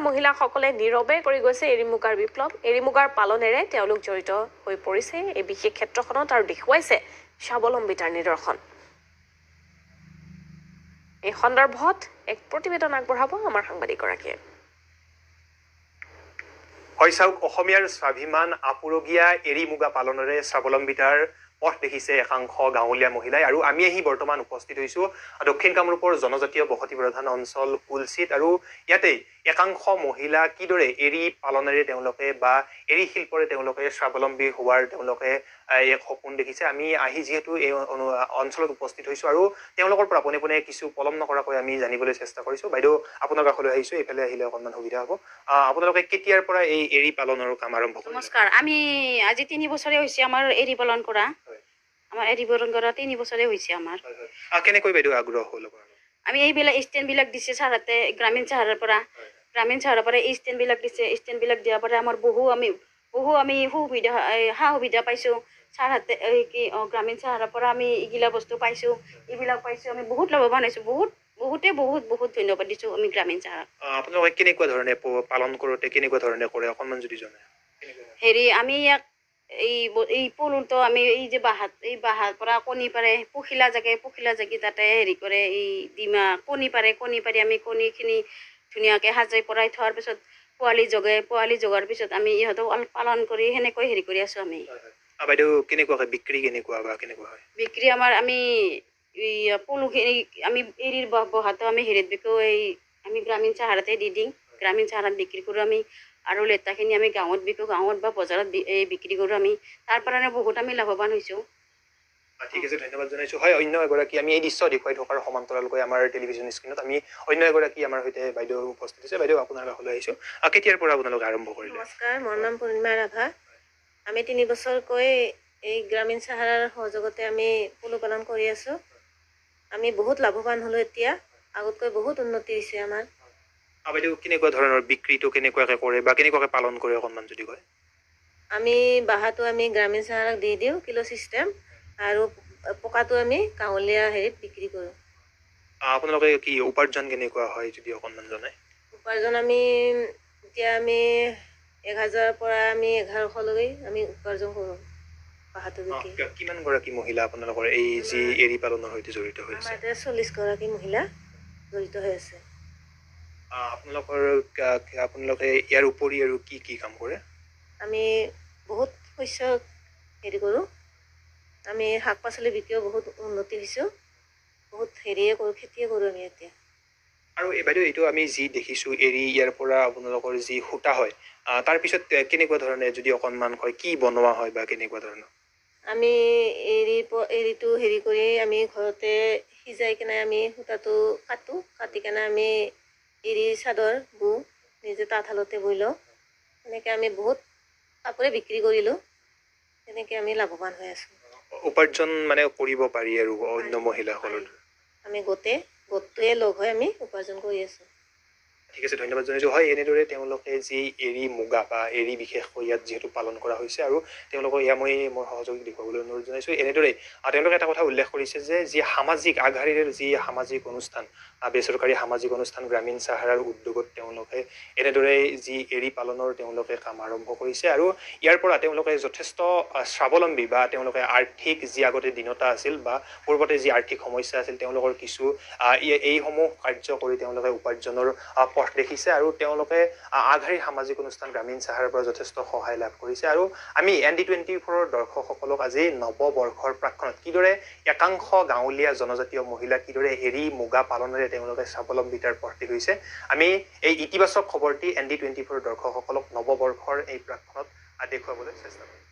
মহিলাসকলে নীৰৱে কৰি গৈছে এৰী মুগাৰ বিপ্লৱ। এৰী মুগাৰ পালনেৰে তেওঁলোক জড়িত হৈ পৰিছে এই বিশেষ ক্ষেত্ৰখনত আৰু দেখুৱাইছে স্বাৱলম্বিতাৰ নিদৰ্শন। এই সন্দৰ্ভত এক প্ৰতিবেদন আগবঢ়াব আমাৰ সাংবাদিকগৰাকীয়ে। হয় চাওক, অসমীয়াৰ স্বাভিমান আপুৰুগীয়া এৰী মুগা পালনেৰে স্বাৱলম্বিতাৰ পথ দেখিছে একাংশ গাঁৱলীয়া মহিলাই। আৰু আমি আহি বৰ্তমান উপস্থিত হৈছো দক্ষিণ কামৰূপৰ জনজাতীয় বসতি প্ৰধান অঞ্চল কুলচিত। আৰু ইয়াতে একাংশ মহিলা কিদৰে এৰী পালনেৰে তেওঁলোকে বা এৰী শিল্পৰে তেওঁলোকে স্বাৱলম্বী হোৱাৰ তেওঁলোকে এক সপোন দেখিছে। আমি আহি যিহেতু এই অঞ্চলত উপস্থিত হৈছো আৰু তেওঁলোকৰ পৰা পোনে পোনে কিছু পলম নকৰাকৈ আমি জানিবলৈ চেষ্টা কৰিছো। বাইদেউ, আপোনাৰ কাষলৈ আহিছো, এইফালে আহিলে অকণমান সুবিধা হ'ব। আপোনালোকে কেতিয়াৰ পৰা এই এৰী পালনৰ কাম আৰম্ভ কৰিছে? নমস্কাৰ, আমি আজি 3 বছৰে হৈছে আমাৰ এৰী পালন কৰা। আমাৰ এৰী পালন কৰা 3 বছৰে হৈছে আমাৰ। কেনেকৈ বাইদেউ আগ্ৰহ হ'ল? আমি এইবিলাক ষ্টেণ্ডবিলাক দিছে ছাৰহঁতে গ্ৰামীণ চাহাৰৰ পৰা। গ্ৰামীণ চাহাৰৰ পৰা এই ষ্টেণ্ডবিলাক দিছে। ষ্টেণ্ডবিলাক দিয়াৰ পৰা আমাৰ বহু আমি সুবিধা সা সুবিধা পাইছোঁ। ছাৰহঁতে গ্ৰামীণ চাহাৰৰ পৰা আমি এইগিলা বস্তু পাইছোঁ, এইবিলাক পাইছোঁ। আমি বহুত লাভৱান হৈছোঁ। বহুত ধন্যবাদ দিছোঁ আমি গ্ৰামীণ চাহাৰক। আপোনালোকে কেনেকুৱা ধৰণে পালন কৰোঁতে কেনেকুৱা ধৰণে কৰে অকণমান যদি জনায়? আমি ইয়াক এই পলুটো আমি এই যে বাঁহৰ পৰা কণী পাৰে, পখিলা জাগি তাতে কৰে, এই ডিমা কণী পাৰি আমি কণীখিনি ধুনীয়াকৈ সাজাই পৰাই থোৱাৰ পিছত পোৱালি জগাৰ পিছত আমি ইহঁতক পালন কৰি সেনেকৈ কৰি আছোঁ আমি। বাইদেউ, কেনেকুৱাকৈ বিক্ৰী কেনেকুৱা হয়? বিক্ৰী আমি পলুখিনি আমি এৰীৰ বহাটো আমি বিকো, আমি গ্ৰামীণ চাহাৰতে দি দিওঁ। গ্ৰামীণ চাহাৰত বিক্ৰী কৰোঁ আমি। আৰু লেটাখিনি আমি গাঁৱত বিকো, গাঁৱত বা বজাৰত বিক্ৰী কৰোঁ আমি। তাৰ পৰা বহুত আমি লাভৱান হৈছোঁ। ঠিক আছে, ধন্যবাদ জনাইছোঁ। হয়, অন্য এগৰাকী আমি এই দৃশ্য দেখুৱাই থকাৰ সমান্তৰালকৈ আমাৰ টেলিভিছন স্ক্ৰীণত আমি অন্য এগৰাকী আমাৰ সৈতে বাইদেউ উপস্থিত হৈছে। বাইদেউ, আপোনাৰ কাষলৈ আহিছোঁ। কেতিয়াৰ পৰা আপোনালোকে আৰম্ভ কৰিলে? নমস্কাৰ, মোৰ নাম পূৰ্ণিমা ৰাভা। আমি 3 বছৰকৈ এই গ্ৰামীণ চাহাৰৰ সহযোগতে আমি পলু পালন কৰি আছোঁ। আমি বহুত লাভৱান হ'লোঁ এতিয়া, আগতকৈ বহুত উন্নতি হৈছে আমাৰ। বাইদেউ, কেনেকুৱা ধৰণৰ বিক্ৰীটো কেনেকুৱাকৈ কৰে বা কেনেকুৱাকৈ পালন কৰে অকণমান যদি কয়? আমি বাহাটো আমি গ্ৰামীণ চাহাৰক দি দিওঁ কিলো ছিষ্টেম, আৰু পকাটো আমি গাঁৱলীয়া বিক্ৰী কৰোঁ। আপোনালোকে কি উপাৰ্জন কেনেকুৱা হয় যদি অকণমান জনায়? উপাৰ্জন এতিয়া আমি 1000ৰ পৰা আমি 1100লৈকে আমি উপাৰ্জন কৰোঁ বাহাটো বিক্ৰী। কিমান গৰাকী মহিলা আপোনালোকৰ এই যি এৰী পালনৰ সৈতে জড়িত হৈ আছে? আমাৰ ইয়াতে 40 গৰাকী মহিলা জড়িত হৈ আছে। আপোনালোকে ইয়াৰ উপৰি আৰু কি কাম কৰে? আমি বহুত শস্য কৰোঁ। আমি শাক পাচলি বিকিও বহুত উন্নতি হৈছোঁ। বহুত খেতিয়ে কৰোঁ আমি এতিয়া। আৰু বাইদেউ, এইটো আমি যি দেখিছোঁ এৰী, ইয়াৰ পৰা আপোনালোকৰ যি সূতা হয়, তাৰপিছত কেনেকুৱা ধৰণে যদি অকণমান কয় কি বনোৱা হয় বা কেনেকুৱা ধৰণৰ? আমি এৰীটো কৰি আমি ঘৰতে সিজাই কিনে আমি সূতাটো কাটি কিনে আমি এৰী চাদৰ বওঁ, নিজে তাঁতশালতে বৈ লওঁ। এনেকৈ আমি বহুত কাপোৰে বিক্ৰী কৰিলোঁ। তেনেকৈ আমি লাভৱান হৈ আছোঁ। উপাৰ্জন কৰিব পাৰি আৰু অন্য মহিলাসকলৰ। আমি গোটটোৱে লগ হৈ আমি উপাৰ্জন কৰি আছোঁ। ঠিক আছে, ধন্যবাদ জনাইছোঁ। হয়, এনেদৰে তেওঁলোকে যি এৰী মুগা বা এৰী বিশেষকৈ ইয়াত যিহেতু পালন কৰা হৈছে, আৰু তেওঁলোকক মই সহযোগ দেখুৱাবলৈ অনুৰোধ জনাইছোঁ। এনেদৰে তেওঁলোকে এটা কথা উল্লেখ কৰিছে যে যি সামাজিক আগশাৰীৰ যি সামাজিক অনুষ্ঠান, বেচৰকাৰী সামাজিক অনুষ্ঠান গ্ৰামীণ চাহাৰৰ উদ্যোগত তেওঁলোকে এনেদৰে যি এৰী পালনৰ তেওঁলোকে কাম আৰম্ভ কৰিছে। আৰু ইয়াৰ পৰা তেওঁলোকে যথেষ্ট স্বাৱলম্বী বা তেওঁলোকে আৰ্থিক যি আগতে দীনতা আছিল বা পূৰ্বতে যি আৰ্থিক সমস্যা আছিল, তেওঁলোকৰ কিছু এইসমূহ কাৰ্য কৰি তেওঁলোকে উপাৰ্জনৰ পথ দেখিছে। আৰু তেওঁলোকে আগশাৰীৰ সামাজিক অনুষ্ঠান গ্ৰামীণ চাহাৰৰ পৰা যথেষ্ট সহায় লাভ কৰিছে। আৰু আমি ND24ৰ দৰ্শকসকলক আজি নৱবৰ্ষৰ প্ৰাক্ষণত কিদৰে একাংশ গাঁৱলীয়া জনজাতীয় মহিলা কিদৰে এৰী মুগা পালনেৰে তেওঁলোকে স্বাৱলম্বিতাৰ পথ দেখুৱাইছে, আমি এই ইতিবাচক খবৰটি ND24ৰ দৰ্শকসকলক নৱবৰ্ষৰ এই প্ৰাক্ষণত দেখুৱাবলৈ চেষ্টা কৰিম।